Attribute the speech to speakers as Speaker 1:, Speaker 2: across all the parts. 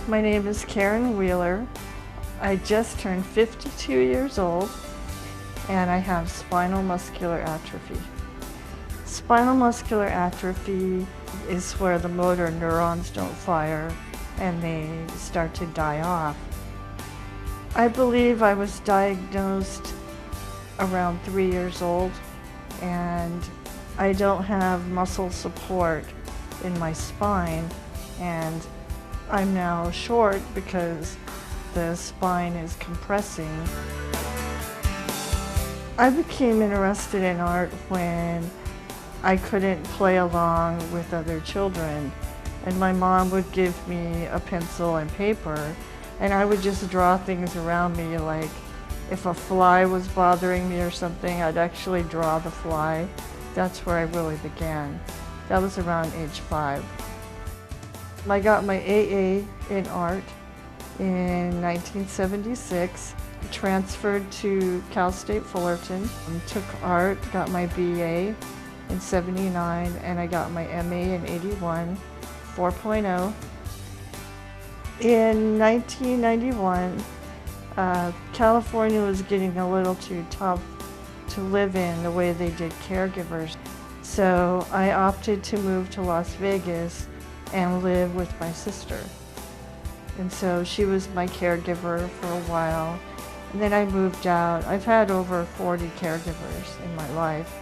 Speaker 1: My name is Karen Wheeler. I just turned 52 years old and I have spinal muscular atrophy. Spinal muscular atrophy is where the motor neurons don't fire and they start to die off. I believe I was diagnosed around 3 years old, and I don't have muscle support in my spine, and I'm now short because the spine is compressing. I became interested in art when I couldn't play along with other children, and my mom would give me a pencil and paper, and I would just draw things around me. Like if a fly was bothering me or something, I'd actually draw the fly. That's where I really began. That was around age 5. I got my AA in art in 1976, transferred to Cal State Fullerton, took art, got my BA in 79, and I got my MA in 81, 4.0. In 1991, California was getting a little too tough to live in the way they did caregivers. So I opted to move to Las Vegas and live with my sister. And so she was my caregiver for a while. And then I moved out. I've had over 40 caregivers in my life.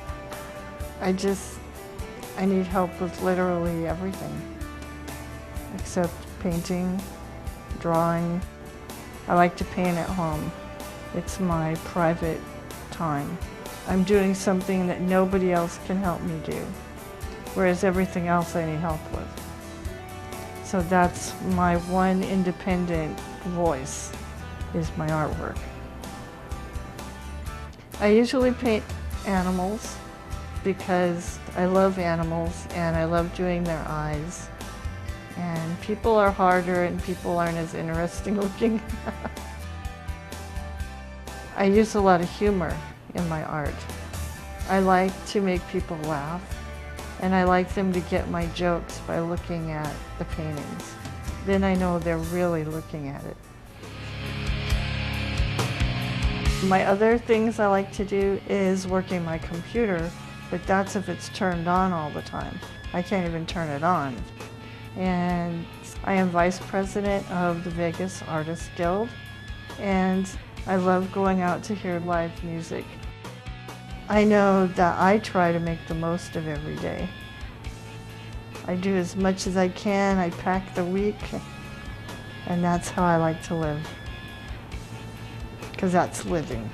Speaker 1: I need help with literally everything, except painting, drawing. I like to paint at home. It's my private time. I'm doing something that nobody else can help me do, whereas everything else I need help with. So that's my one independent voice, is my artwork. I usually paint animals because I love animals and I love doing their eyes. And people are harder and people aren't as interesting looking. I use a lot of humor in my art. I like to make people laugh, and I like them to get my jokes by looking at the paintings. Then I know they're really looking at it. My other things I like to do is working my computer, but that's if it's turned on all the time. I can't even turn it on. And I am vice president of the Vegas Artists Guild, and I love going out to hear live music. I know that I try to make the most of every day. I do as much as I can. I pack the week, and that's how I like to live, because that's living.